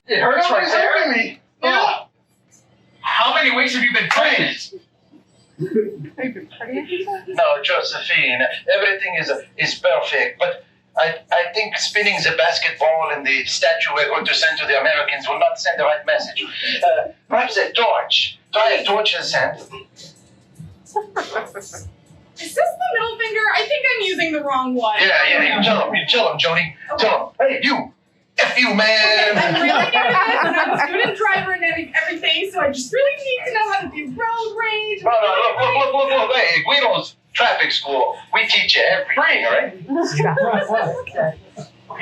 It hurts right there. Hurting me. Oh. How many weeks have you been pregnant? No, Josephine, everything is perfect, but I think spinning the basketball and the statue we're going to send to the Americans will not send the right message. Perhaps a torch. Try a torch and send. Is this the middle finger? I think I'm using the wrong one. Yeah, you tell him, Joni. Okay. Tell him, hey, you, F you, man. Okay, I'm really new to this, and I'm a student driver and everything, so I just really need to know how to do road rage. No, look, hey, Guido's traffic school. We teach you everything, all right?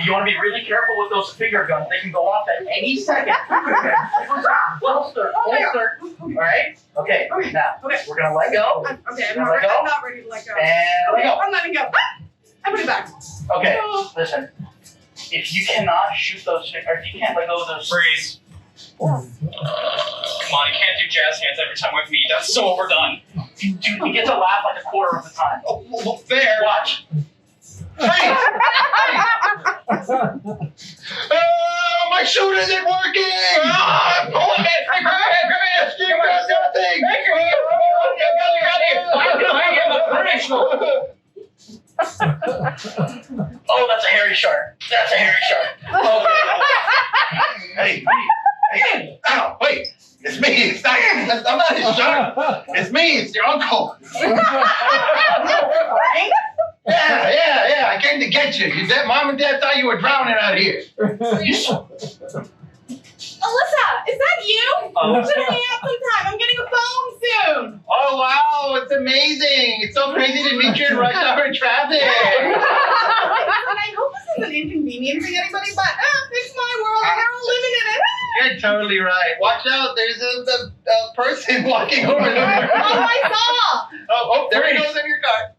You want to be really careful with those finger guns. They can go off at any second. Holster. All right? Okay, now, we're going to let go. I'm not ready to let go. And let go. I'm letting go. I put it back. Okay, listen. If you cannot shoot those, or if you can't let go of those. Freeze. Come on, you can't do jazz hands every time with me. That's so overdone. You get to laugh like a quarter of the time. Oh, well, fair. Watch. Freeze! My shoot isn't working! I'm pulling it! Come Oh, that's a hairy shark. That's a hairy shark. Hey, ow, wait! It's me! It's not, I'm not his shark! It's me! It's your uncle! Yeah, I came to get you. Your mom and dad thought you were drowning out here. Alyssa, is that you? Oh. Put me out sometime. I'm getting a phone soon. Oh, wow, it's amazing. It's so crazy to meet you in rush hour traffic. And I hope this isn't inconveniencing anybody, but it's my world and they're all living in it. You're totally right. Watch out, there's a person walking over there. Oh, I saw. Oh, there he goes in your car.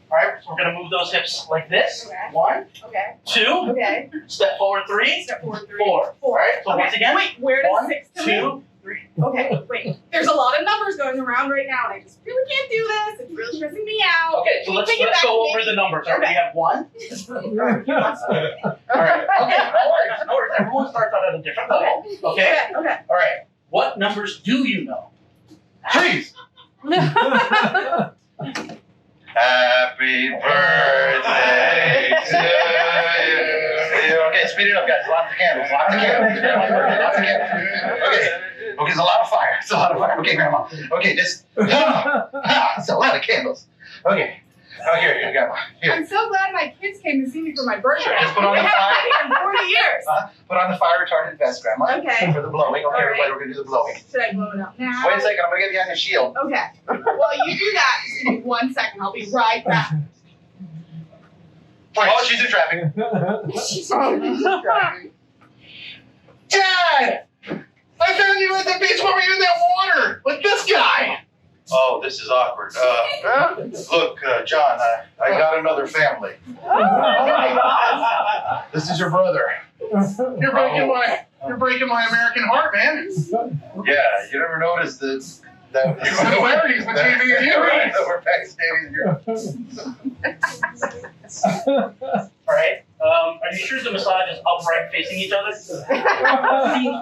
All right, so we're going to move those hips like this. Okay. 1, Okay. 2, Okay. step forward 3, Step forward 3. 4. All right, so Okay. once again. Wait, where does 1, 6 come 2, in? 3. Okay, wait. There's a lot of numbers going around right now, and I just really can't do this. It's really stressing me out. Okay, so let's go over the numbers. All right, we have 1. All right, okay, no worries. Everyone starts out at a different level. Okay? Okay. All right, what numbers do you know? Freeze! Happy birthday to you. Okay, speed it up, guys. Lots of candles. Lots of candles. Okay, there's a lot of fire. It's a lot of fire. Okay, Grandma. Okay, just. It's a lot of candles. Okay. Oh, here, Grandma. Here. I'm so glad my kids came to see me for my birthday. Just put on the They fire. haven't been here in 40 years. Put on the fire retardant vest, Grandma. Okay. For the blowing. Okay, everybody, we're going to do the blowing. Should I blow it up now? Wait a second, I'm going to get you on your shield. Okay. Well, you do that. Just give me 1 second. I'll be right back. Oh, she's in traffic. Dad! I found you at the beach. What were you in that water with this guy? Oh, this is awkward. Look, John, I got another family. This is your brother. You're breaking my American heart, man. Yeah, you never noticed that similarities between me and you, right? We're backstage here. All right, are you sure the massage is upright facing each other? Seems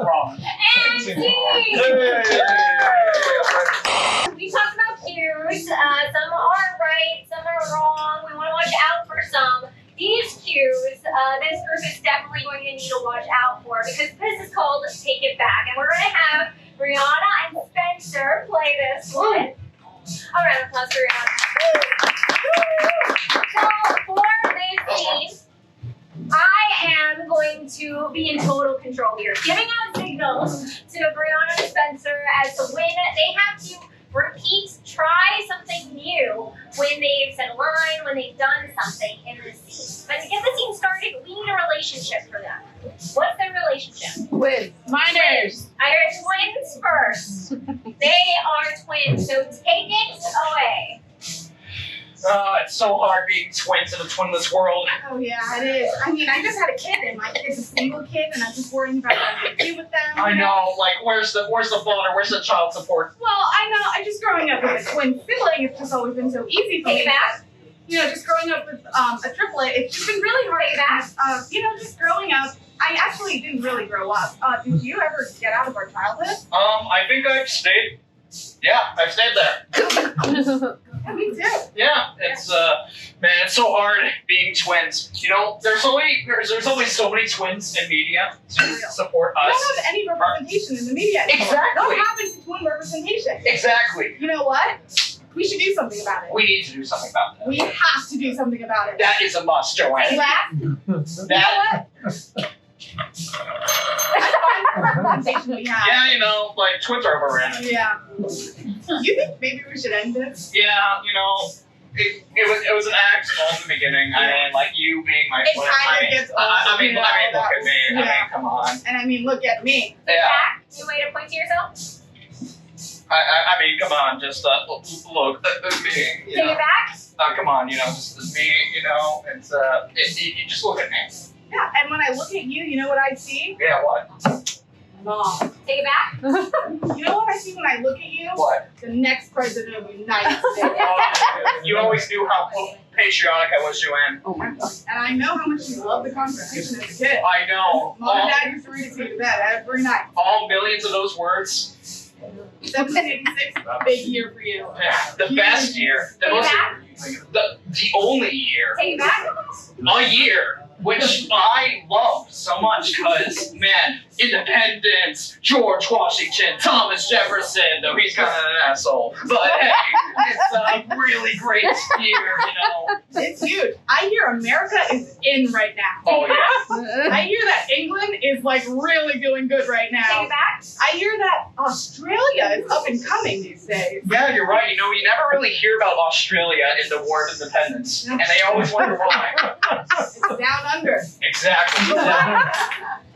wrong. We talked about cues. Some are right, some are wrong. We want to watch out for some. These cues, this group is definitely going to need to watch out for because this is called Take It Back. And we're going to have Brianna and Spencer play this one. All right, applause for Brianna. So for this scene, I am going to be in total control here, giving out signals to Brianna and Spencer as to when they have to repeat, try something new when they've said a line, when they've done something in the scene. But to get the scene started, we need a relationship for them. What's their relationship? Twins. Minors. I heard twins first. They are twins, so take it away. It's so hard being twins in a twinless world. Oh, yeah, it is. I mean, I just had a kid, and my kid's a single kid, and I'm just worrying about what I'm going to do with them. I know, like, where's the father? Where's the child support? Well, I know. I'm just growing up with a twin sibling. It's just always been so easy for me. Take it back. You know, just growing up with a triplet, it's just been really hard. Take it back. You know, just growing up, I I actually didn't really grow up. Did you ever get out of our childhood? I think I've stayed. Yeah, I've stayed there. Yeah, me too. Yeah, it's man, it's so hard being twins. You know, there's only so many twins in media to support We us. don't have any representation in the media anymore. Exactly. What happened to twin representation? Exactly. You know what? We should do something about it. We need to do something about that. We have to do something about it. That is a must, Joanne. That, you know what? That's fine for representation we have. Yeah, you know, like twins are overrated. Yeah. You think maybe we should end this? Yeah, you know, it was an accident in the beginning. I mean, like you being my It twin. kinda I mean, gets I mean, old, look at that me. I was- mean, come on. And I mean, look at me. Yeah. Back. You way to point to yourself. I mean, come on, just look at me. You Take it know, back. come on, you know, just me. You know, it's you just look at me. Yeah, and when I look at you, you know what I see? Yeah, what? Mom. Take it back. You know what I see when I look at you? What? The next president of the United States. You always knew how patriotic I was, Joanne. And I know how much you love the Constitution as a kid. I know. Mom and Dad used to read it to you to bed every night. All millions of those words. 1786, big year for you. Yeah, the best year. The Take it most. back. The only year. Take it back. A year. Which I loved so much because, man, independence, George Washington, Thomas Jefferson, though he's kind of an asshole. But hey, it's a really great year, you know. It's huge. I hear America is in right now. Oh, yeah. I hear that England is like really doing good right Take now. it back. I hear that Australia is up and coming these days. Yeah, you're right. You know, you never really hear about Australia in the War of Independence. And they always wonder why. It's down under. Exactly.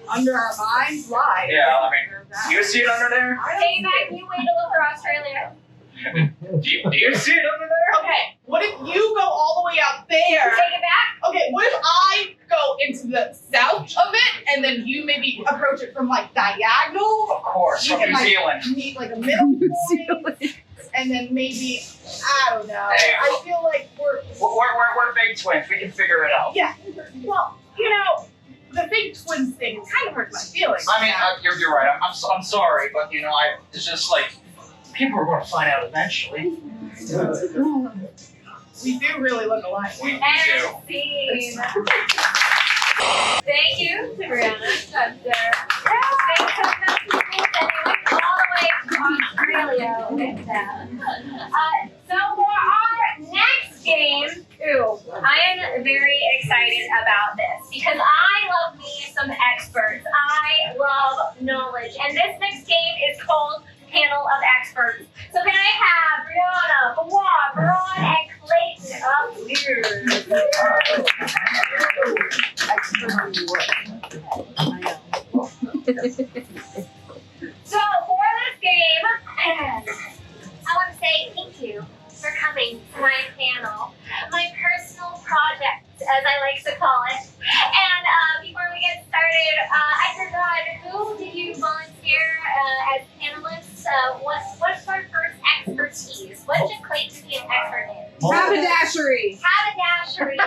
Under our minds lie. Yeah, I mean, you see it under there? I don't Take see it back. it. You way to look for Australia. Do you see it under there? Okay, what if you go all the way out there? Take it back. Okay, what if I go into the south of it and then you maybe approach it from like diagonal? Of course, You from can New like Zealand. meet like a middle point, and then maybe I don't know. Hey, I feel like We're big twins. We can figure it out. yeah. Well, you know, the big twins thing kind of hurts my feelings. I mean, you're right. I'm sorry, but you know, it's just like people are going to find out eventually. We do really look alike. We do. And scene. Thank you, Brianna, Spencer. Thanks so much for sending us all the way from Australia with them. So for our next game, I am very excited about this because I love me some experts. I love knowledge. And this next game is called Panel of Experts. So can I have Brianna, Fawad, Faran, and Clayton up here? So for this game, I want to say thank you for coming to my panel, my personal project, as I like to call it. And before we get started, I forgot, who did you volunteer as panelists? What's our first expertise? What should Clayton be an expert in? Haberdashery. Haberdashery.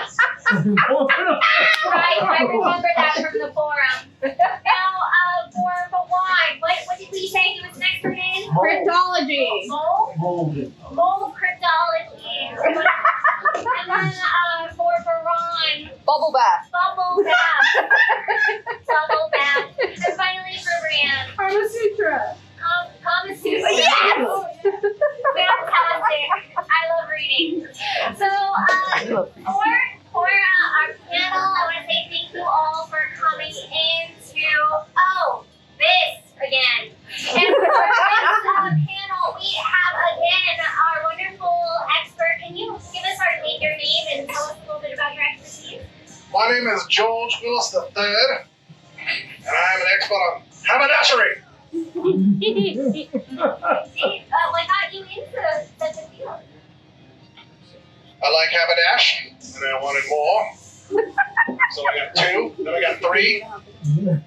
Right, I remember that from the forum. Now, for Fawad, what did we say he was an expert in? Cryptology. Mold cryptology. And then for Faran, Bubble bath. bubble bath. Bubble bath. And finally for Brianne, Kama Sutra. Kama Sutra. Yes! Fantastic. I love reading. So, for our panel, I want to say thank you all for coming into, this again. And for this panel, we have again our wonderful expert. Can you give us your name and tell us a little bit about your expertise? My name is George Willis III, and I'm an expert on haberdashery. What got you into the field? I like haberdash, and I wanted more. So we got 2, then we got 3.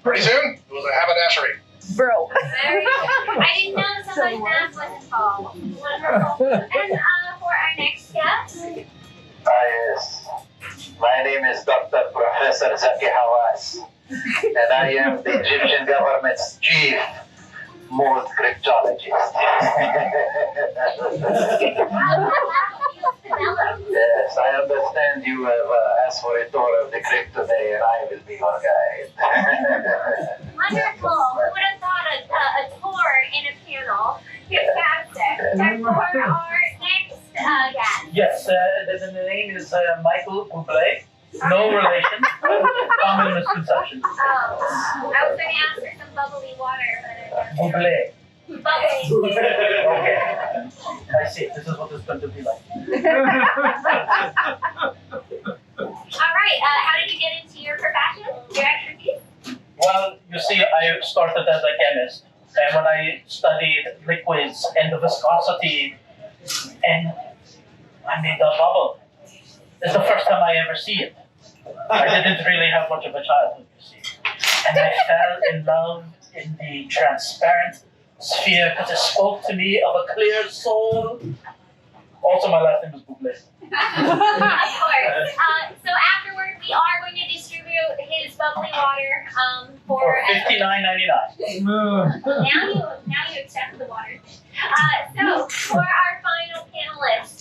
Pretty soon, it was a haberdashery. Bro. Very good. I didn't know so much math was involved. Wonderful. And for our next guest, Yes. My name is Dr. Professor Zaki Hawass, and I am the Egyptian government's chief mold cryptologist. Yes, I understand you have asked for a tour of the crypt today, and I will be your guide. Wonderful. Who would have thought a tour in a panel? Fantastic. Time for our next guest. Yes, the name is Michael Bublé. No relation. Common misconception. Oh, I was going to ask for some bubbly water, but Bublé. bubbly. Okay. I see. This is what it's going to be like. All right. How did you get into your profession? Your expertise? Well, you see, I started as a chemist, and when I studied liquids and the viscosity, and I made a bubble. It's the first time I ever see it. I didn't really have much of a childhood, you see. And I fell in love in the transparent sphere because it spoke to me of a clear soul. Also, my last name is Bublé. Of course. So afterward, we are going to distribute his bubbly water For $59.99. Now you accept the water. So for our final panelist,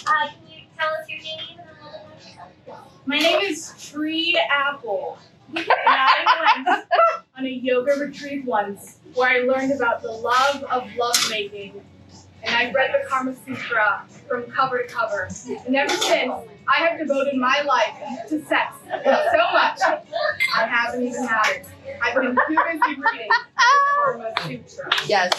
can you tell us your name and a little bit about yourself? My name is Tree Apple. And I went on a yoga retreat once where I learned about the love of lovemaking. And I read the Kama Sutra from cover to cover. And ever since, I have devoted my life to sex so much, I haven't even had it. I've been too busy reading the Kama Sutra. Yes.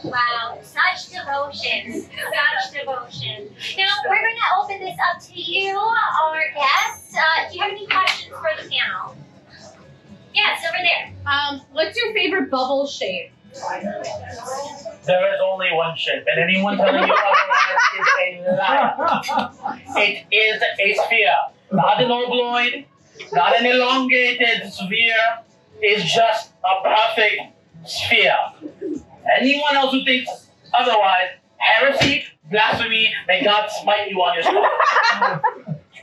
Wow, such devotion, such devotion. Now we're going to open this up to you, our guests. Do you have any questions for the panel? Yes, over there. What's your favorite bubble shape? There is only one shape, and anyone telling you otherwise is a lie. It is a sphere, not an oblong, not an elongated sphere. It's just a perfect sphere. Anyone else who thinks otherwise, heresy, blasphemy, may God smite you on your spot.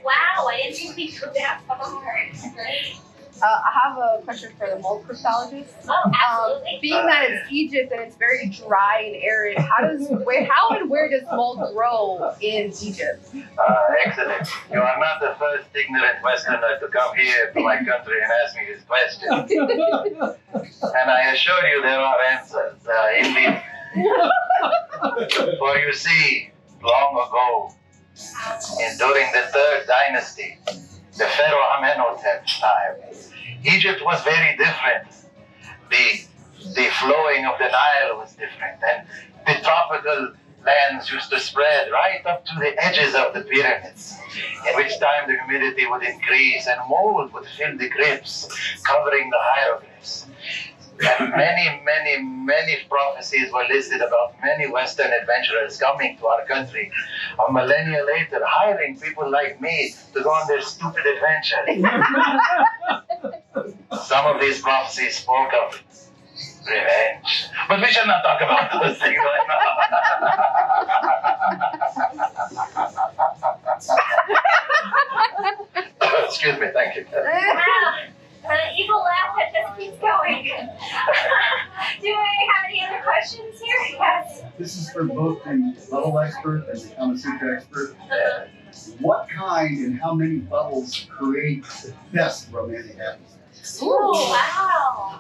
Wow, I didn't think we could that far. I have a question for the mold cryptologist. Oh, absolutely. Being that it's Egypt and it's very dry and arid, how and where does mold grow in Egypt? Excellent. You are not the first ignorant Westerner to come here to my country and ask me this question. And I assure you there are answers. Indeed. For you see, long ago, during the Third Dynasty, the Pharaoh Amenhotep's time, Egypt was very different. The flowing of the Nile was different, and the tropical lands used to spread right up to the edges of the pyramids, in which time the humidity would increase and mold would fill the crypts, covering the hieroglyphs. And many prophecies were listed about many Western adventurers coming to our country a millennia later, hiring people like me to go on their stupid adventures. Some of these prophecies spoke of revenge. But we should not talk about those things right now. Excuse me, thank you. Wow, the evil laugh that just keeps going. Do I have any other questions here? Yes. This is for both the bubble expert and the Kama Sutra expert. What kind and how many bubbles create the best romantic atmosphere? Oh, wow.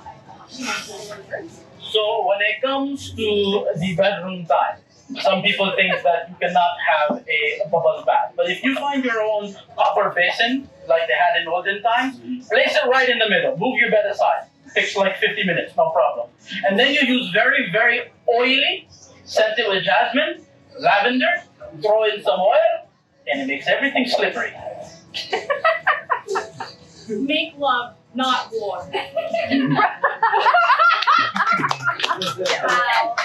So when it comes to the bedroom time, some people think that you cannot have a bubble bath. But if you find your own copper basin, like they had in olden times, place it right in the middle. Move your bed aside. Takes like 50 minutes, no problem. And then you use very, very oily, scented with jasmine, lavender, throw in some oil, and it makes everything slippery. Make love, not war. Wow.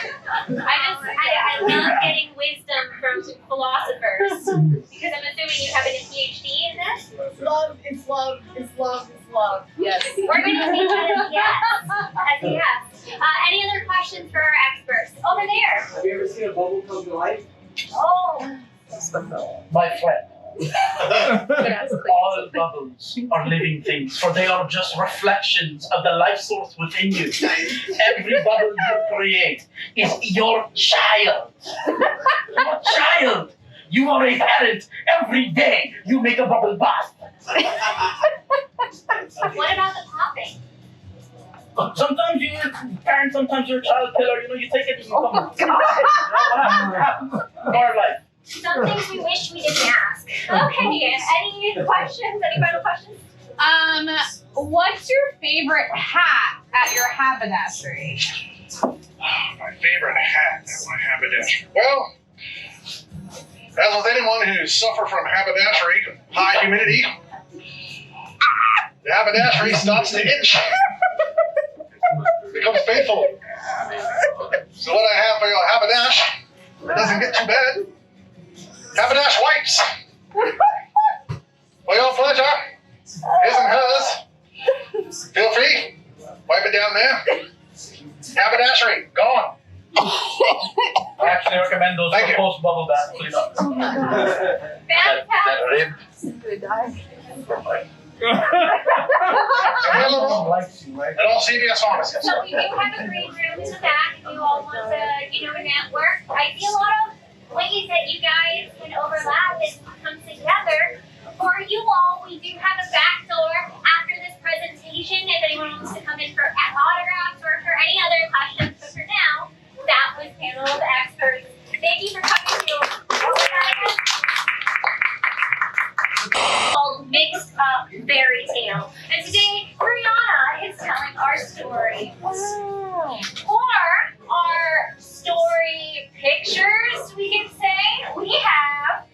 I love getting wisdom from philosophers because I'm assuming you have a PhD in this. Love is love is love is love. Yes. We're going to take that as yes. Any other questions for our experts? Over there. Have you ever seen a bubble come to life? Oh. My friend. All bubbles are living things, for they are just reflections of the life source within you. Every bubble you create is your child. Your child. You are a parent. Every day you make a bubble bath. What about the popping? Sometimes you're a parent, sometimes you're a child killer. You know, you take it and you come. Oh my God. What happens? Our life. Some things we wish we didn't ask. Okay, any questions? Any final questions? What's your favorite hat at your haberdashery? My favorite hat at my haberdashery. Well, as with anyone who suffers from haberdashery, high humidity, the haberdashery starts to itch. Becomes painful. So what I have for your haberdash, it doesn't get too bad. Haberdash wipes. For your pleasure, his and hers. Feel free, wipe it down there. Haberdashery, gone. I actually recommend those Thank for you. post-bubble bath cleanup. Fantastic. rib. Available Likes you, right? at all CVS pharmacies. So we do have a great room in the back if you all want to, network. I see a lot of ways that you guys can overlap and come together. For you all, we do have a back door after this presentation if anyone wants to come in for autographs or for any other questions. But for now, that was panel of experts. Thank you for coming to called Mixed Up Fairy Tale. And today, Brianna is telling our story. For our story pictures, we can say, we have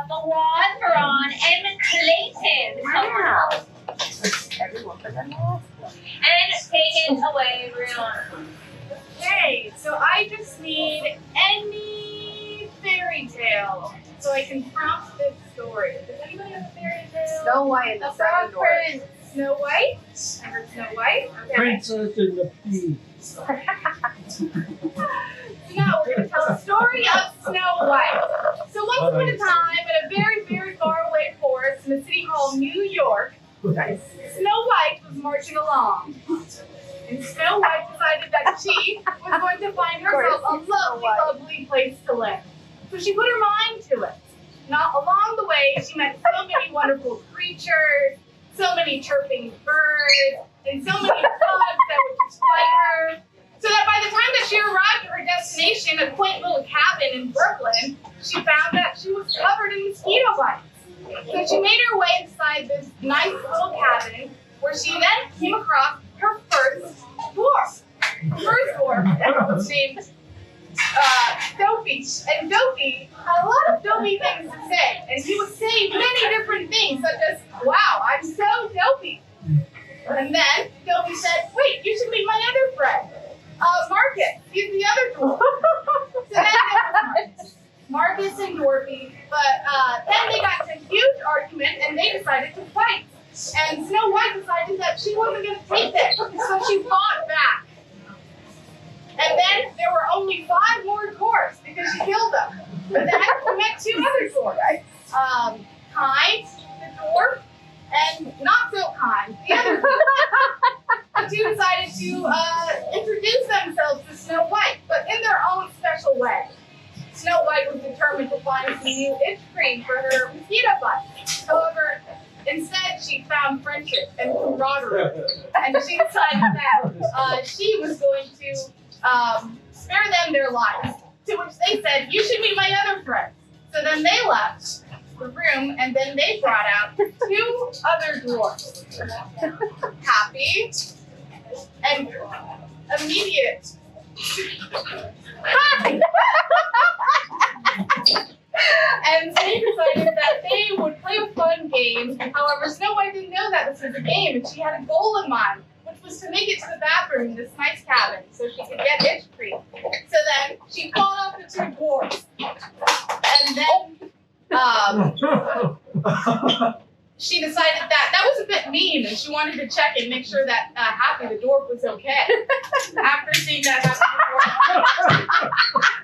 Fawad, Faran, and Clayton. And take it away, Brianna. Okay, so I just need any fairy tale so I can prompt this story. Does anybody have a fairy tale? Snow White and The the Seven Frog Dwarfs. Prince. Snow White? I heard Snow White. Okay. Princess and the Pea. So now we're going to tell the story of Snow White. So once upon a time, in a very, very far away forest in a city called New York, Snow White was marching along. And Snow White decided that she was going to find herself a lovely, lovely place to live. So she put her mind to it. Now, along the way, she met so many wonderful creatures, so many chirping birds, and so many bugs that would just fight her. So that by the time that she arrived at her destination, a quaint little cabin in Brooklyn, she found that she was covered in mosquito bites. So she made her way inside this nice little cabin, where she then came across her first dwarf. First dwarf was named Dopey. And Dopey had a lot of dopey things to say. And he would say many different things, such as, wow, I'm so dopey. And then Dopey said, wait, you should meet my other friend, Marcus. He's the other dwarf. So then there was Marcus and Dorothy, but then they got into a huge argument and they decided to fight. And Snow White decided that she wasn't going to take this, so she fought back. And then there were only 5 more dwarfs because she killed them. But then we met 2 other dwarfs. Kind, the dwarf, and not so kind, the other dwarf. The 2 decided to introduce themselves to Snow White, but in their own special way. Snow White was determined to find some new itch cream for her mosquito bites. However, instead, she found friendship and camaraderie, and she decided that she was going to spare them their lives. To which they said, you should meet my other friends. So then they left the room, and then they brought out 2 other dwarfs. Happy and immediate. And they decided that they would play a fun game. However, Snow White didn't know that this was a game, and she had a goal in mind, which was to make it to the bathroom in this nice cabin so she could get itch cream. So then she called out the 2 dwarfs, and then she decided that was a bit mean, and she wanted to check and make sure that Happy the dwarf was okay. After seeing that Happy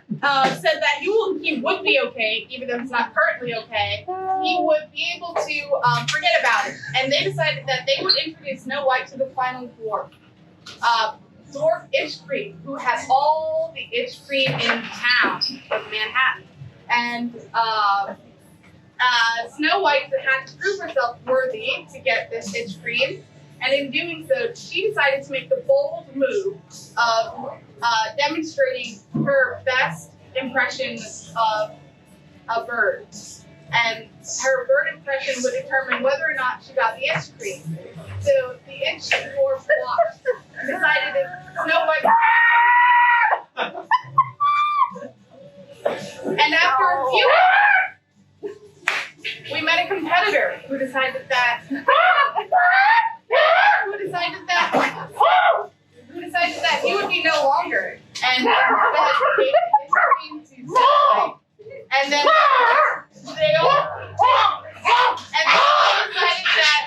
the dwarf said that he would be okay, even though he's not currently okay. He would be able to forget about it. And they decided that they would introduce Snow White to the final dwarf. Dwarf Itch Cream, who has all the itch cream in town of Manhattan. And Snow White had to prove herself worthy to get this itch cream. And in doing so, she decided to make the bold move of demonstrating her best impression of a bird. And her bird impression would determine whether or not she got the itch cream. So the itch dwarf watched and decided if Snow White. And after a few we met a competitor who decided that he would be no longer, and instead gave his cream to Snow White. And then they all decided that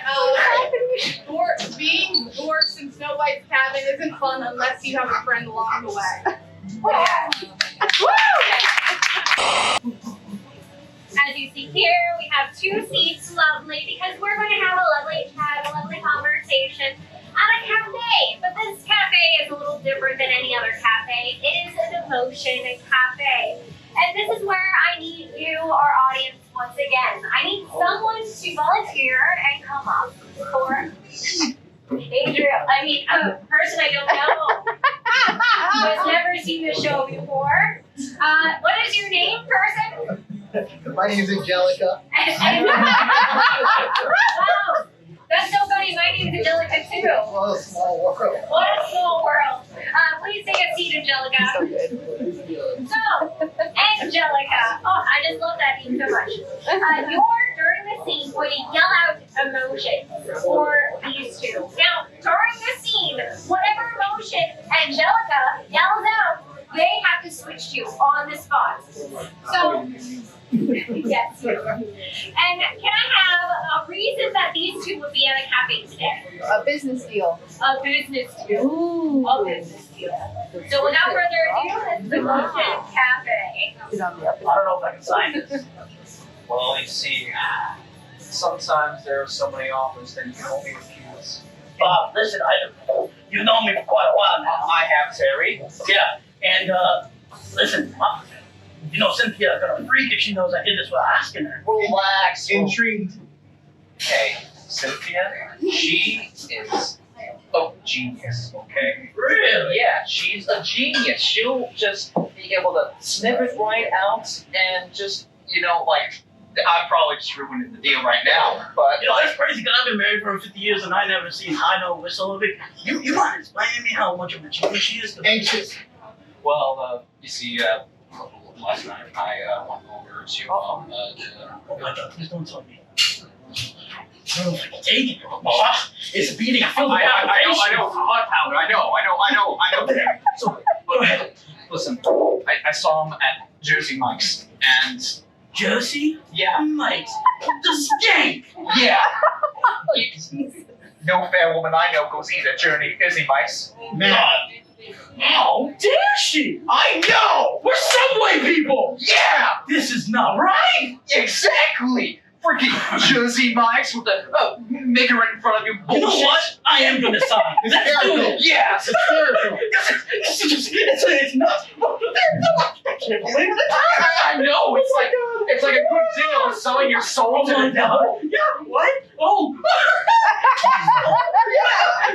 being dwarfs in Snow White's cabin isn't fun unless you have a friend along the way. As you see here, we have 2 seats, lovely, because we're going to have a lovely chat, a lovely conversation at a cafe. But this cafe is a little different than any other cafe. It is a devotion cafe. And this is where I need you, our audience, once again. I need someone to volunteer and come up for a person I don't know, who has never seen the show before. What is your name, person? My name is Angelica. Wow, that's so funny. My name is Angelica too. What a small world. What a small world. Please take a seat, Angelica. So, Angelica. Oh, I just love that name so much. You're, during the scene, going to yell out emotions for these 2. Now, during the scene, whatever emotion Angelica yells out, they have to switch to on the spot. So, yes. And can I have a reason that these 2 would be at a cafe today? A business deal. A business deal. Ooh. A business deal. So without further ado, it's the Motion Cafe. I don't know if I can sign this. Well, you see, sometimes there are so many offers that you can only refuse. Bob, listen, you know me for quite a while now. I have, Terry. Yeah, and listen, you know Cynthia's gonna freak if she knows I did this without asking her. Relax. Intrigued. Hey, Cynthia, she is a genius, okay? Really? Yeah, she's a genius. She'll just be able to snip it right out and just, I'm probably just ruining the deal right now, but You know, that's crazy because I've been married for 50 years and I never seen high no whistle of it. You mind explaining me how much of a genius she is? Anxious. well, you see, last night I went over to Oh my God, please don't tell me. Take it. It's beating. I feel the I know, hot powder. I know. So, go ahead. Listen, I saw him at Jersey Mike's, and Jersey? yeah, Mike's. The skank! yeah. No fair woman I know goes either Jersey Mike's. Man. How dare she? I know! We're subway people! Yeah! This is not right! Exactly! Freaking Jersey Mike's with the maker right in front of you You bullshit. know what? I am gonna sign. Let's do hysterical. it! Yeah! It's hysterical. It's nuts! I can't believe it! I know! It's like a good deal of selling your soul to the devil. Yeah, what? Oh!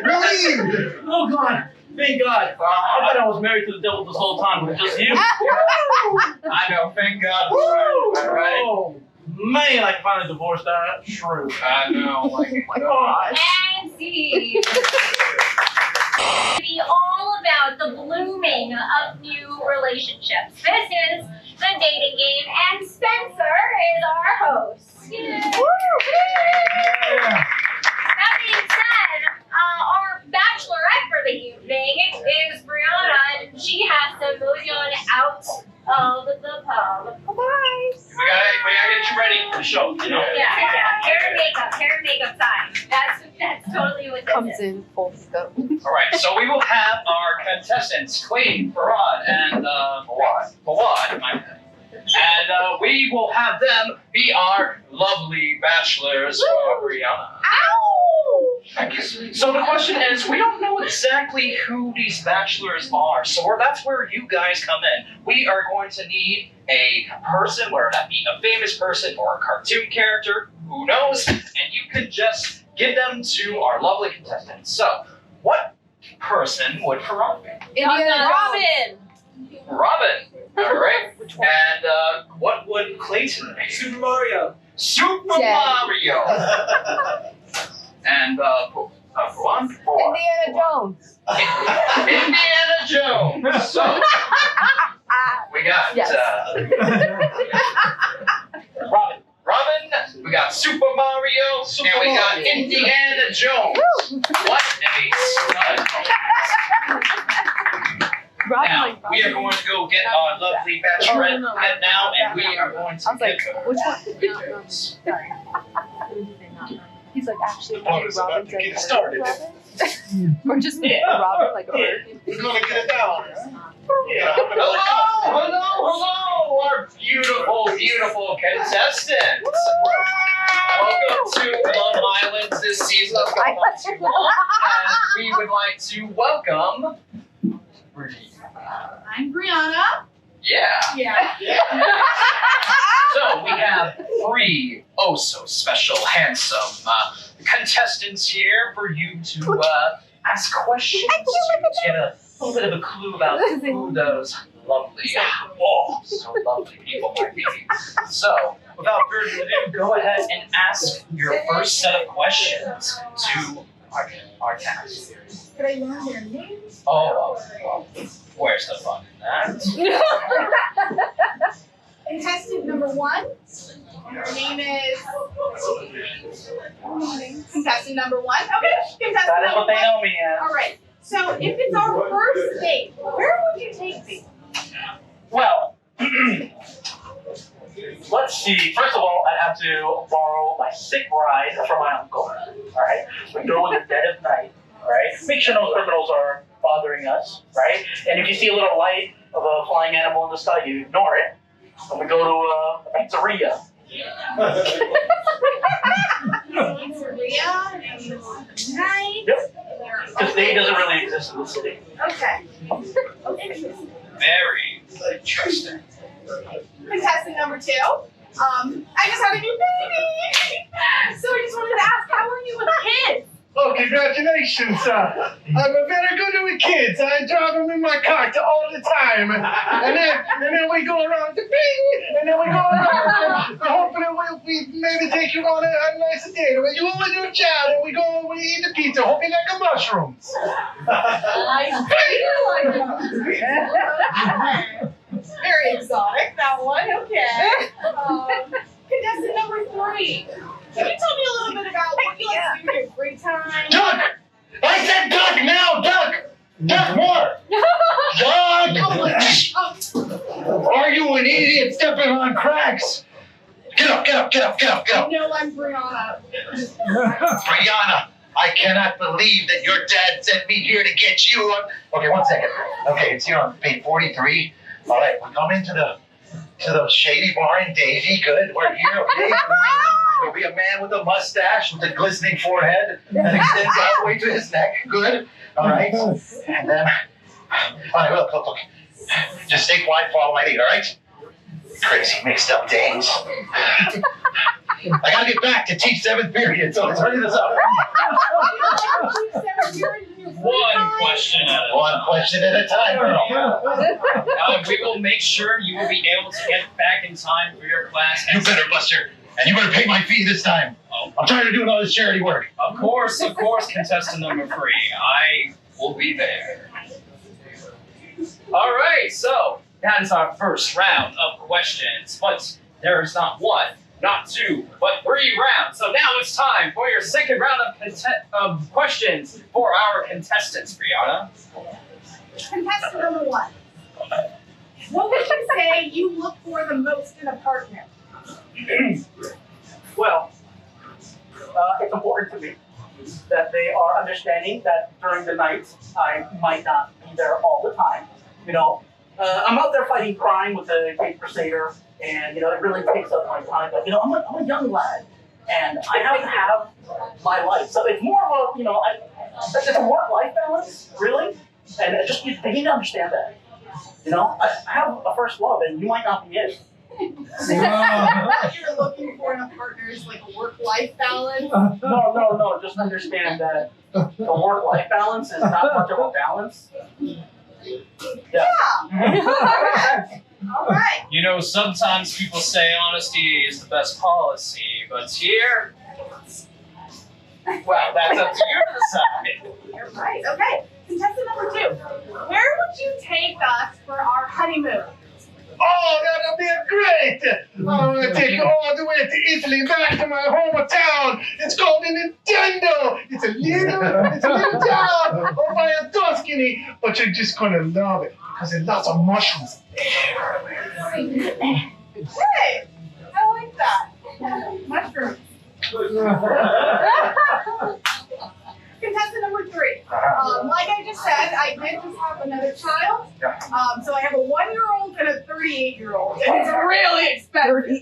Relieved. Oh God! Thank God! I thought I was married to the devil this whole time, but just you. I know, thank God. All right. Oh man, I can finally divorce that shrew. I know, like, And see. Be all about the blooming of new relationships. This is the dating game, and Spencer is our host. Yay. That being said, our bachelorette for the evening is Brianna, and she has to move on out of the pub. Bye-bye. we gotta get you ready for the show, you know? Yeah. Hair and makeup time. That's totally what Comes in full scope. All right, so we will have our contestants, Clayton, Faran, and Fawad. And we will have them be our lovely bachelors for Brianna. So the question is, we don't know exactly who these bachelors are, so that's where you guys come in. We are going to need a person, whether that be a famous person or a cartoon character, who knows, and you can just give them to our lovely contestants. So, what person would Faran be? Indiana Robin. Robin. All right. And what would Clayton be? Super Mario. Super Mario. And Faran? Indiana Jones. Indiana Jones. So, we got Yes. Robin, we got Super Mario, and we got Indiana Jones. What a stud. Now, we are going to go get our lovely bachelorette head now, and we are going to I was like, get which one? those. Sorry. He's like, actually, Bonus about to get started. or just Robin, like a bird. We're gonna get it down. Hello, our beautiful contestants. Welcome to Love Island this season of Come On Too Long, and we would like to welcome. I'm Brianna. Yeah. So we have three so special, handsome contestants here for you to ask questions to get a little bit of a clue about who those lovely, so lovely people might be. So, without further ado, go ahead and ask your first set of questions to our cast. Could I learn their names? Oh, well, where's the fun in that? Contestant number 1. Her name is. Contestant number 1. Okay. Contestant That is number what they 1. know me as. All right. So if it's our first date, where would you take me? Well, let's see. First of all, I'd have to borrow my sick ride from my uncle. All right, we go in the dead of night. All right, make sure no criminals are bothering us. Right, and if you see a little light of a flying animal in the sky, you ignore it. And we go to a pizzeria. Pizzeria in the night. Yep. Because day doesn't really exist in the city. Okay. Very interesting. Contestant number 2. I just had a new baby. So I just wanted to ask, how are you with kids? Oh, congratulations, I'm very good with kids. I drive them in my car all the time. And then we go around the bing, and then we go around. Hoping we maybe take you on a nice date. You and your child, and we eat the pizza, hoping like a mushrooms. I feel like very exotic, that one. Okay. Contestant number 3. Can you tell me a little bit about what you like to do in your free time? Duck! I said duck now, duck! Duck more! Duck! Are you an idiot stepping on cracks? Get up! No, I'm Brianna. Brianna, I cannot believe that your dad sent me here to get you. Okay, 1 second. Okay, it's here on page 43. All right, we come into the shady bar in Davie. Good, we're here. Okay. There'll be a man with a mustache with a glistening forehead that extends all the way to his neck. Good. All right. And then, all right, look. Just stay quiet, follow my lead. All right. Crazy mixed up days. I gotta get back to teach 7th period, so let's hurry this up. One question at a One question at a time, girl. We will make sure you will be able to get back in time for your class. You better, Buster. And you better pay my fee this time. Oh. I'm trying to do all this charity work. Of course, contestant number 3. I will be there. All right, so that is our first round of questions. But there is not 1, not 2, but 3 rounds. So now it's time for your second round of questions for our contestants, Brianna. Contestant number 1. What would you say you look for the most in a partner? Well, it's important to me that they are understanding that during the night I might not be there all the time. You know, I'm out there fighting crime with the Great Crusader, and you know it really takes up my time. But you know, I'm a young lad, and I have to have my life. So it's more of a, you know, it's a work-life balance, really, and it just they need to understand that. You know, I have a first love, and you might not be it. What you're looking for in a partner is like a work-life balance. No. Just understand that the work-life balance is not much of a balance. Yeah. All right. You know, sometimes people say honesty is the best policy, but here, well, that's up to you to decide. You're right. Okay. Contestant number 2. Where would you take us for our honeymoon? Oh, that'll be great! I'm gonna take you all the way to Italy, back to my hometown. It's called a Nintendo. It's a little town over by Tuscany, but you're just gonna love it because there's lots of mushrooms everywhere. Hey, I like that. Mushrooms. Contestant number 3. Like I just said, I did just have another child. So I have a 1-year-old and a 38-year-old. And it's really expensive.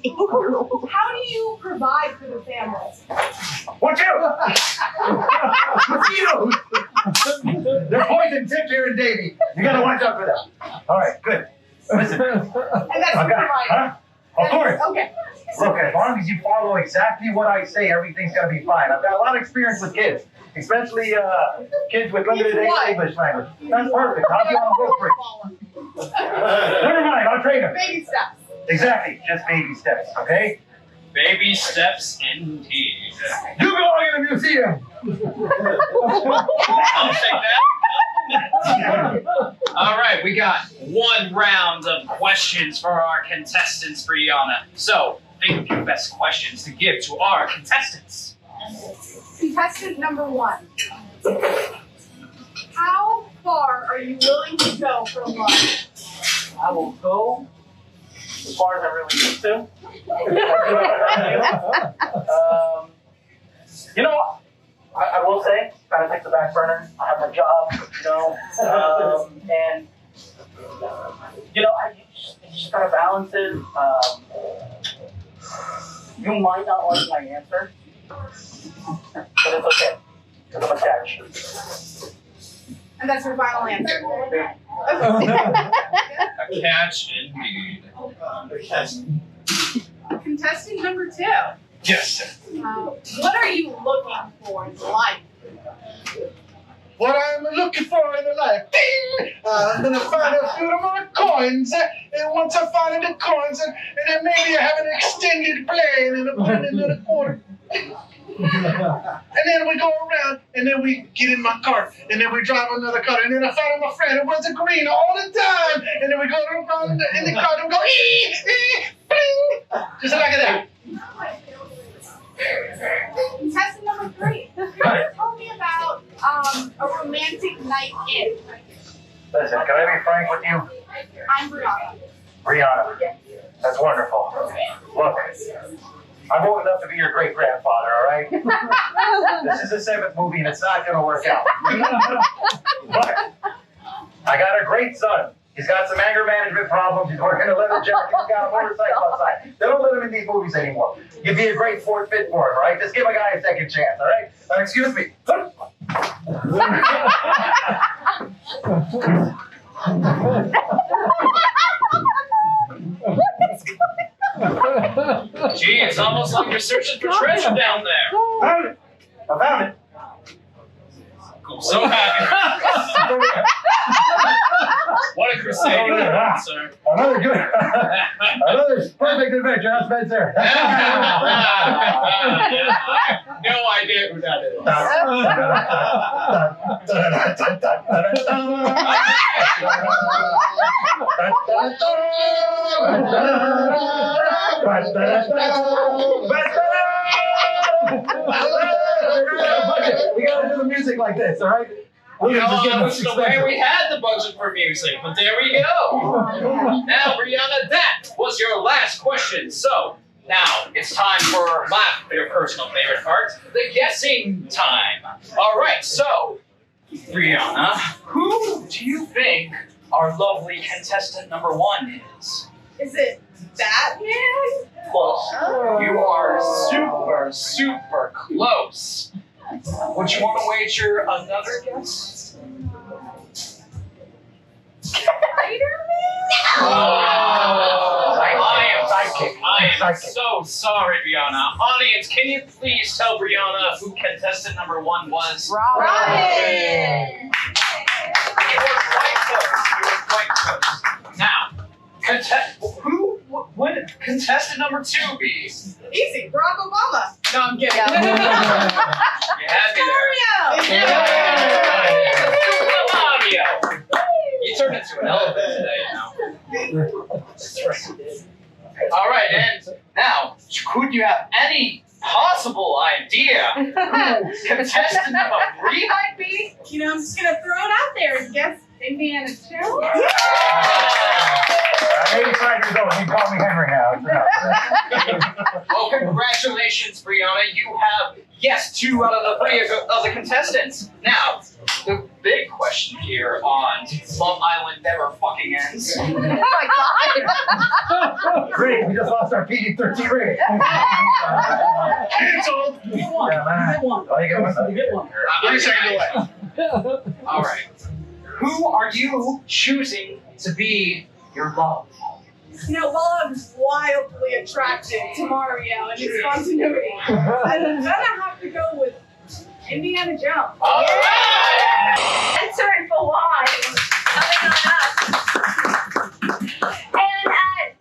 How do you provide for the family? Watch out! Mosquitoes! They're poison tipped here in Davie. You gotta watch out for them. All right, good. Listen. And that's I've got, providing. huh? Of course. Okay. Look, as long as you follow exactly what I say, everything's gonna be fine. I've got a lot of experience with kids, especially kids with limited English language. That's perfect. I'll be on the road bridge. Never mind, I'll train them. Baby steps. Exactly, just baby steps, okay? Baby steps indeed. You belong in a museum. I'll take that. All right, we got 1 round of questions for our contestants, Brianna. So, think of your best questions to give to our contestants. Contestant number 1. How far are you willing to go for love? I will go as far as I really need to. You know, I will say, kind of take the back burner. I have my job, you know, and you know, you just gotta balance it. You might not like my answer, but it's okay, because I'm a catch. And that's your final answer. A catch indeed. Contestant number 2. Yes. What are you looking for in life? What I'm looking for in the life. Ding! I'm gonna find a few more coins, and once I find the coins, and then maybe I have an extended plane and I put it into the quarter. And then we go around, and then we get in my car, and then we drive another car, and then I find my friend who was a green all the time, and then we go around in the car, and we go bling, just like that. Contestant number 3. Tell me about a romantic night in. Listen, can I be frank with you? I'm Brianna. Brianna, that's wonderful. Look, I'm old enough to be your great-grandfather, all right? This is the 7th movie, and it's not going to work out. But I got a great son. He's got some anger management problems. He's wearing a leather jacket. He's got a motorcycle outside. They don't let him in these movies anymore. You'd be a great fourth fit for him, all right? Just give a guy a second chance, all right? Excuse me. Gee, it's almost like you're searching for treasure down there. Found it. I found it. I'm so happy. What a crusade you put on, sir. Another good, another perfect adventure. How's Spencer? No idea who that is. We gotta do the music like this, all right? You know, I was the way we had the budget for music, but there we go. Now, Brianna, that was your last question. So, Now, it's time for my personal favorite part, the guessing time. All right, so, Brianna, who do you think our lovely contestant number 1 is? Is it Batman? Close. You are super, super close. Would you want to wager another guess? I am so sorry, Brianna. Audience, can you please tell Brianna who contestant number 1 was? Robin! You were quite close. Now, who would contestant number 2 be? Easy, Barack Obama. No, I'm kidding. You had me there. Mario. You turned into an elephant today, you know. All right, and now, could you have any possible idea who contestant number 3 might be? You know, I'm just gonna throw it out there and guess Indiana Jones. I'm 85 years old. You call me Henry now. Well, congratulations, Brianna. You have guessed 2 out of the 3 of the contestants. Now, the big question here on Love Island never fucking ends. Oh my God. Great, we just lost our PG-13 rating. Canceled. You get one. Yeah, man. You get one. Oh, you get one? You get one. 30 seconds away. All right. Who are you choosing to be your love? You know, while I'm wildly attracted to Mario and his continuity, I'm gonna have to go with Indiana Jones. All right. Answer and Fawad coming on up. And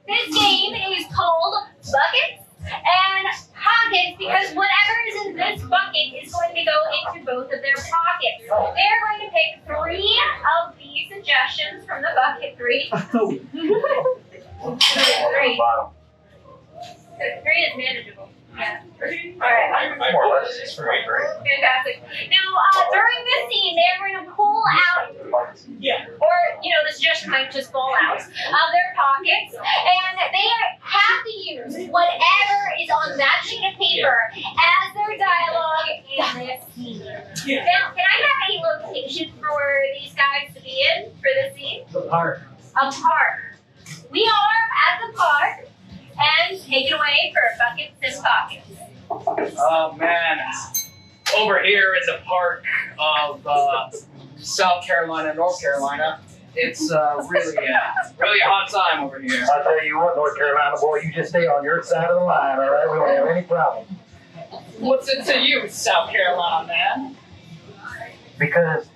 this game is called Buckets and Pockets because whatever is in this bucket is going to go into both of their pockets. They're going to pick 3 of these suggestions from the bucket. 3. 3. 3 is manageable. Yeah. All right. More or less, it's very great. Fantastic. Now, during this scene, they're going to pull out, or, the suggestion might just fall out of their pockets, and they have to use whatever is on that sheet of paper as their dialogue in this scene. Now, can I have a location for these guys to be in for this scene? The park. A park. We are at the park, and take it away for Buckets and Pockets. Oh man, over here in the park of South Carolina, North Carolina, it's really a hot time over here. I'll tell you what, North Carolina boy, you just stay on your side of the line, all right? We don't have any problem. What's it to you, South Carolina man? Because,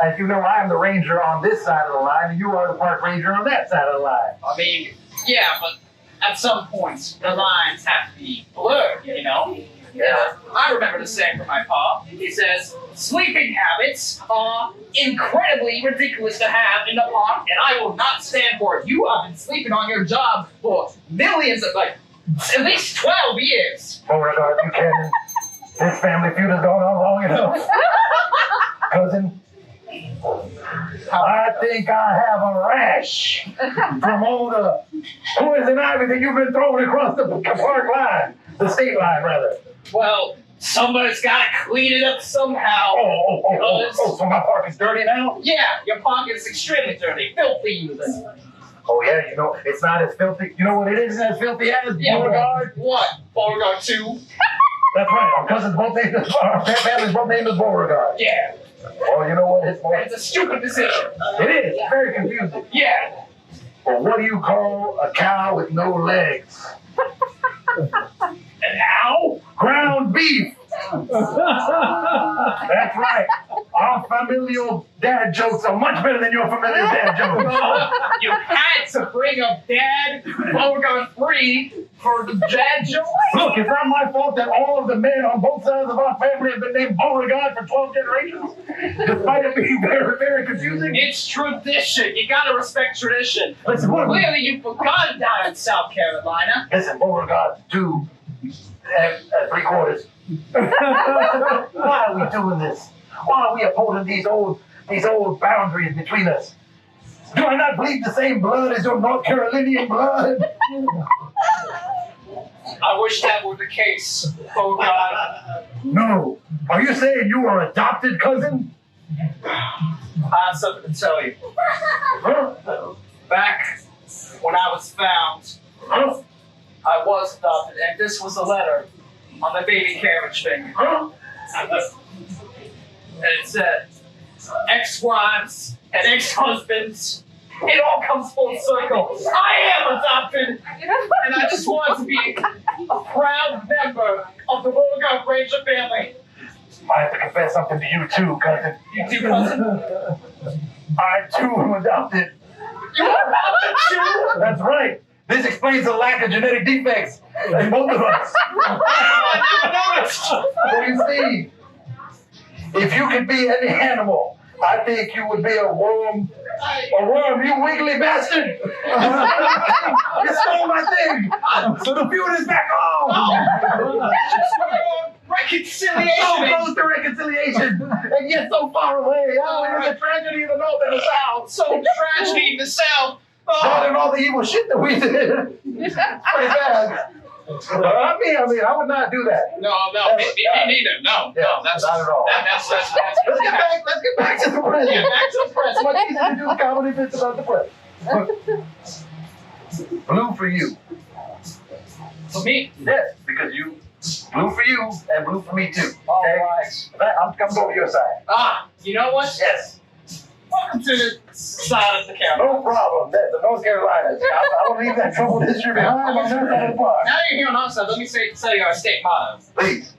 as you know, I am the ranger on this side of the line, and you are the park ranger on that side of the line. I mean, yeah, but at some points the lines have to be blurred, you know? Yeah. I remember the saying from my pa. He says, sleeping habits are incredibly ridiculous to have in the park, and I will not stand for it. You have been sleeping on your job for millions of, at least 12 years. Beauregard Buchanan, this family feud has gone on long enough. Cousin, I think I have a rash from all the poison ivy that you've been throwing across the park line, the state line, rather. Well, somebody's got to clean it up somehow. Oh, so my park is dirty now? Yeah, your pocket is extremely dirty, filthy even. Oh, yeah, it's not as filthy. You know what it isn't as filthy as? Beauregard? What? Beauregard 2? That's right, our cousins both named us, our families both named us Beauregard. Yeah. Oh, you know what? It's a stupid decision. It is. It's very confusing. Yeah. Well, what do you call a cow with no legs? An owl? Ground beef. That's right. Our familial dad jokes are much better than your familial dad jokes. You had to bring up Dad Beauregard 3 for the dad joke? Look, it's not my fault that all of the men on both sides of our family have been named Beauregard for 12 generations, despite it being very, very confusing. It's tradition. You gotta respect tradition. Listen, Clearly you've forgotten down in South Carolina. Listen, Beauregard 2 at 3/4. Why are we doing this? Why are we upholding these old boundaries between us? Do I not bleed the same blood as your North Carolinian blood? I wish that were the case. Oh God. No. Are you saying you are adopted, cousin? I have something to tell you. Back when I was found, I was adopted, and this was a letter on the baby carriage thing. And it said, ex-wives and ex-husbands, it all comes full circle. I am adopted, and I just want to be a proud member of the Beauregard Ranger family. I have to confess something to you too, cousin. You too, cousin? I too am adopted. You're adopted too? That's right. This explains the lack of genetic defects in both of us. I never noticed. So you see, if you could be any animal, I think you would be a worm. A worm, you wiggly bastard! You stole my thing! So the feud is back home! Reconciliation! So close to reconciliation! And yet so far away! Oh, it is a tragedy in the north and the south! So tragedy in the south! More than all the evil shit that we did! Pretty bad. I mean, I would not do that. No, me neither. No, that's not at all. That's Let's get back to the press. Yeah, back to the press. It's much easier to do comedy bits about the press. Blue for you. For me? Yes, because you. Blue for you and blue for me too. All Okay? right. I'm coming over your side. You know what? Yes. Welcome to the side of the camera. No problem. That's the North Carolina. I don't leave that troubled history behind. I'm not going to park. Now you're here on our side. Let me say our state motto. Please.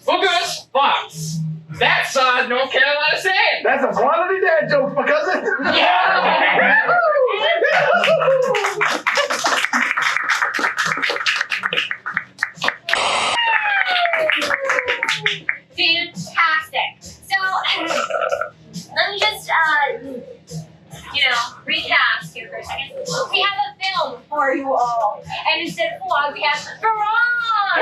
Boogers, Fox. That side, North Carolina saying. That's a quality dad joke, my cousin. Yeah. Fantastic. So, let me just, recast here for a second. We have a film for you all. And instead of Fawad, we have Faran!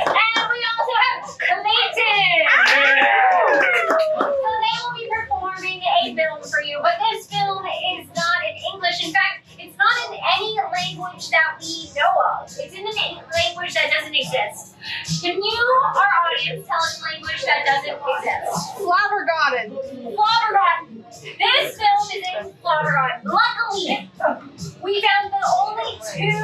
And we also have Clayton! So they will be performing a film for you, but this film is not in English. In fact, it's not in any language that we know of. It's in a language that doesn't exist. Can you, our audience, tell us a language that doesn't exist? Flabbergasted. Flabbergasted. This film is in Flabbergasted. Luckily, we found the only two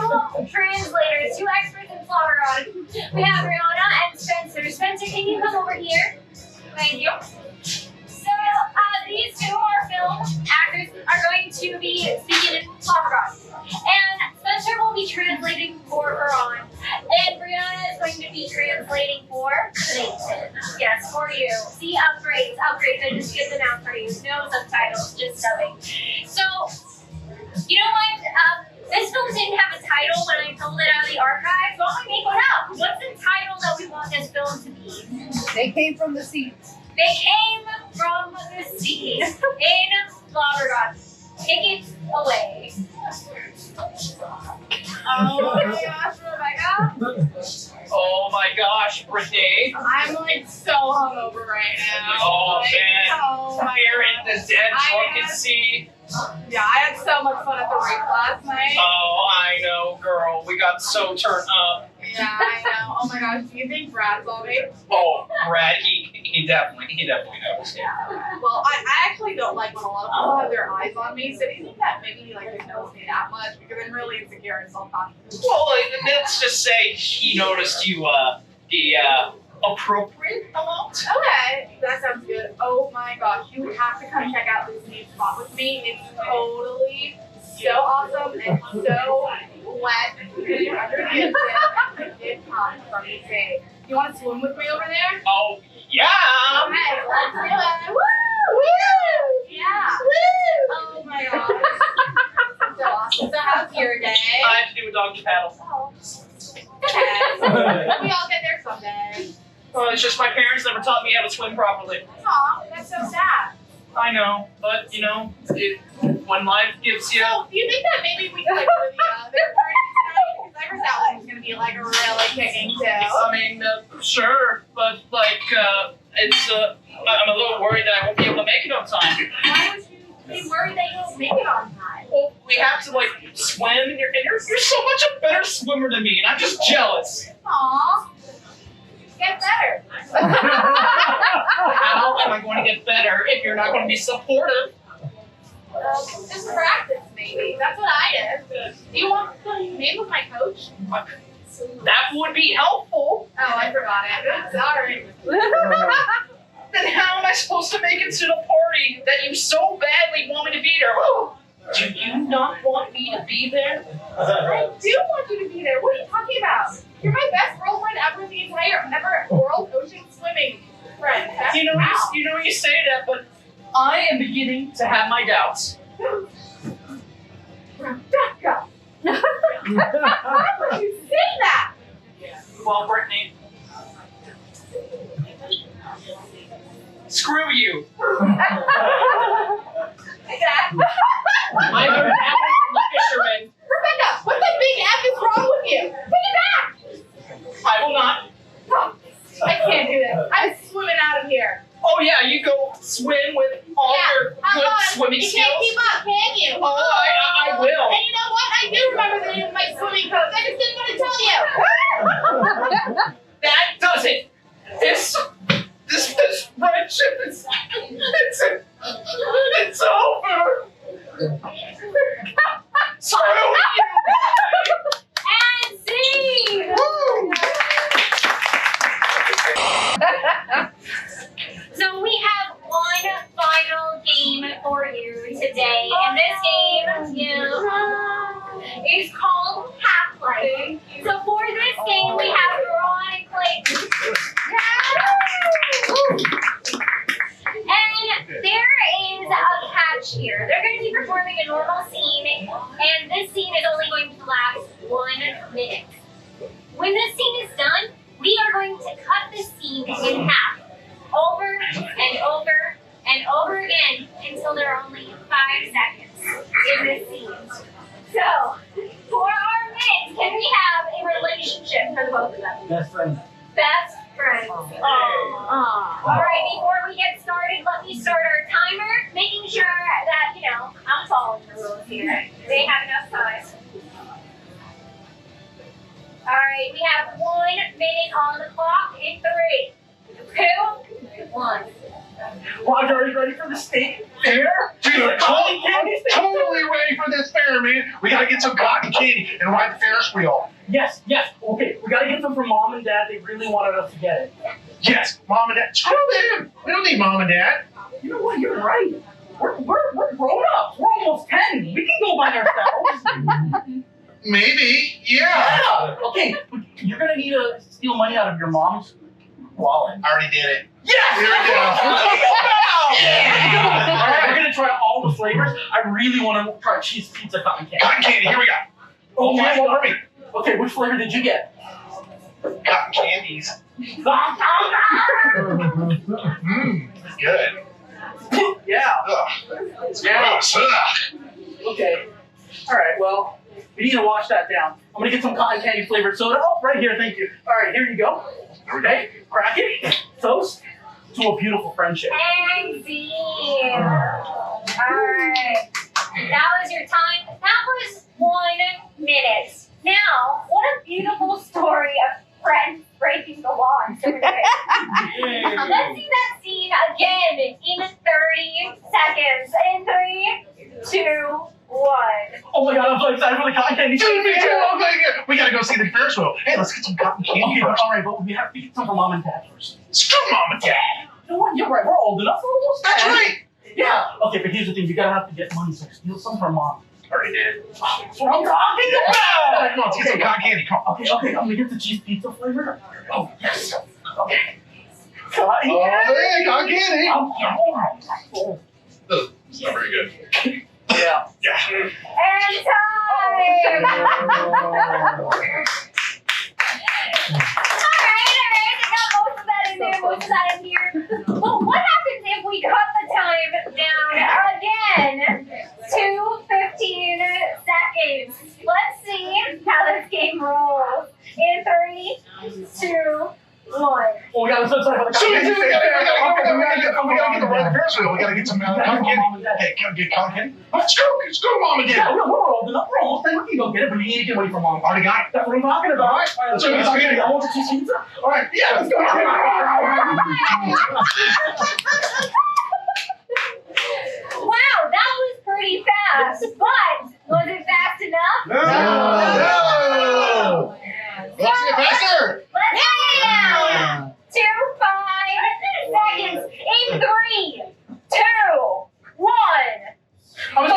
translators, two experts in Flabbergasted. We have Rihanna and Spencer. Spencer, can you come over here? Thank you. So, these two, our film actors, are going to be speaking in Flabbergasted. And Spencer will be translating for Faran. And Brianna is going to be translating for Clayton. Yes, for you. See, upgrades. I just get them out for you. No subtitles, just dubbing. So, you know what? This film didn't have a title when I pulled it out of the archive, so I'm going to make one up. What's the title that we want this film to be? They came from the sea. They came from the sea in Flabbergasted. Take it away. Oh my gosh, Rebecca. Oh my gosh, Brittany. I'm like so hungover right now. Oh Like, man. oh my Here in God. the dead I drunken had- sea. Yeah, I had so much fun at the rave last night. Oh, I know, girl. We got so turned up. Yeah, I know. Oh my gosh, do you think Brad saw me? Oh, Brad, he definitely noticed it. Well, I actually don't like when a lot of people have their eyes on me, so do you think that maybe he didn't notice me that much? Because I'm really insecure and self-conscious. Well, let's just say he noticed you the appropriate amount. Okay, that sounds good. Oh my gosh, you have to come check out this new spot with me. It's totally so awesome and so wet. Because you're under the ocean and it comes from the sea. You want to swim with me over there? Oh, yeah. Okay, let's do it. Woo! Woo! Yeah. Woo! Oh my gosh. So awesome. So how's your day? I have to do a doggy paddle. Oh. Okay. We all get there someday. Well, it's just my parents never taught me how to swim properly. Aw, that's so sad. I know, but when life gives you. So, do you think that maybe we could like go to the other party tonight? Because I heard that one's gonna be like really kicking too. I mean, sure, but I'm a little worried that I won't be able to make it on time. Why would you? be worried that you won't make it on time. Well, we have to like swim, and you're so much a better swimmer than me, and I'm just jealous. Aww. Get better. How am I going to get better if you're not going to be supportive? Just practice, maybe. That's what I did. Do you want the name of my coach? That would be helpful. Oh, I forgot it. Sorry. Then how am I supposed to make it to the party that you so badly want me to be there? Oh, do you not want me to be there? I do want you to be there. What are you talking about? You're my best girlfriend ever in the entire world ocean swimming friend. That's You know you say that, but I am beginning to have my doubts. Rebecca. Why would you say that? Well, Brittany, screw you. Dad. I'm a fisherman. Rebecca, what the big F is wrong with you? Take it back. I will not. Oh, I can't do this. I'm swimming out of here. Oh yeah, you go swim with all your good swimming You skills. can't keep up, can you? Oh, I will. And you know what? I do remember the name of my swimming coach. I just didn't want to tell you. That does it. This friendship it's over. Screw you. And scene! So we have one final game for you today, and this game is called Half-Life. So for this game, we have Faran and Clayton. And there is a catch here. They're going to be performing a normal scene, and this scene is only going to last 1 minute. When this scene is done, we are going to cut the scene in half, over and over and over again until there are only 5 seconds in this scene. So, for our minutes, can we have a relationship for the both of them? Best friend. Best friends. Alright, before we get started, let me start our timer, making sure that, I'm following the rules here. They have enough time. Alright, we have 1 minute on the clock in 3, 2, 1. Well, are you ready for the state fair? Dude, totally ready for this fair, man. We gotta get some cotton candy and ride the Ferris wheel. Yes. Okay, we gotta get them from Mom and Dad. They really wanted us to get it. Yes, Mom and Dad. Screw them. We don't need Mom and Dad. You know what? You're right. We're grown ups. We're almost 10. We can go by ourselves. Maybe, yeah. Yeah. Okay, but you're gonna need to steal money out of your mom's wallet. I already did it. Yes! Here we go. Yeah! All right, we're gonna try all the flavors. I really want to try cheese pizza cotton candy. Cotton candy, here we go. Oh my for God. me. Okay, which flavor did you get? Cotton candies. Good. Yeah. Ugh. It's gross. Ugh. Okay. All right. Well, we need to wash that down. I'm gonna get some cotton candy flavored soda. Oh, right here. Thank you. All right, here you go. Okay. Crack it. Toast to a beautiful friendship. And scene. Alright. That was your time. That was 1 minute. Now, what a beautiful story of friends breaking the law in so many ways. Let's see that scene again in 30 seconds. In 3, 2, 1. Oh my God, I'm so excited for the cotton candy. Dude, me too. We gotta go see the Ferris wheel. Hey, let's get some cotton candy Okay, first. all right, but we have to get some for Mom and Dad first. Screw Mom and Dad. You know what? You're right. We're old enough. We're almost That's 10. right. Yeah. Okay, but here's the thing. You gotta have to get money, so steal some from Mom. Already did. That's what I'm talking about. Come on, let's get some cotton candy. Come on. Okay, I'm gonna get the cheese pizza flavor. Oh, yes. Okay. Cotton Oh, candy. hey, cotton candy. Oh. It's not very good. Yeah. Yeah. And time! Alright. Got most of that in there, most of that in here. Well, what happens if we cut the time down again to 15 seconds? Let's see how this game rolls. In 3, 2, 1. Oh, we gotta so excited for the Shoot, cotton candy. we gotta get the right Ferris wheel. We gotta get some cotton candy. Okay, get cotton candy. Let's go, Mom and Dad. We're old enough. We're almost there. We can go get it, but you need to get away from Mom. Already got it. That's what I'm talking about. All right, let's go get some candy. I want to see pizza. All right, yeah, let's go. Wow, that was pretty fast, but was it fast enough? No. Let's get faster. Let's get it down to 5 seconds in 3, 2, 1. I was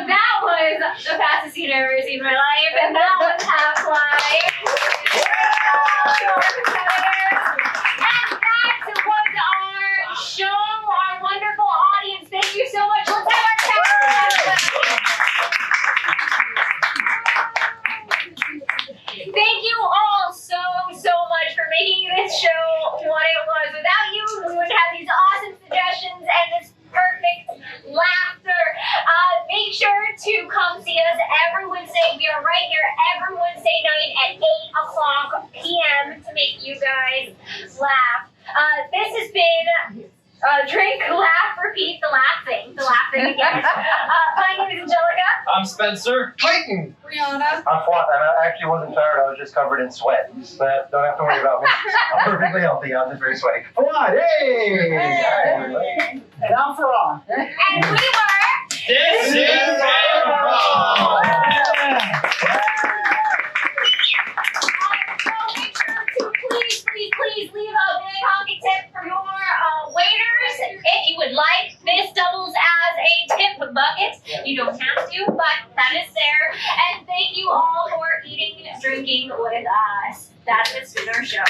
that was the fastest you've ever seen in my life, and that was Half-Life. And that was our show, our wonderful audience. Thank you so much. Let's have our chat. Thank you all so much for making this show what it was. Without you, we wouldn't have these awesome suggestions and this perfect laughter. Make sure to come see us every Wednesday. We are right here every Wednesday night at 8 p.m. to make you guys laugh. This has been Drink, Laugh, Repeat, the laughing again. My name is Angelica. I'm Spencer. Clayton. Brianna. I'm Fawad, and I actually wasn't tired. I was just covered in sweat. But don't have to worry about me. I'm perfectly healthy. I'm just very sweaty. Fawad, hey! And I'm Faran. And we were This is Improv. Please leave a big honking tip for your waiters. If you would like, this doubles as a tip bucket. You don't have to, but that is there. And thank you all for eating and drinking with us. That's been our show.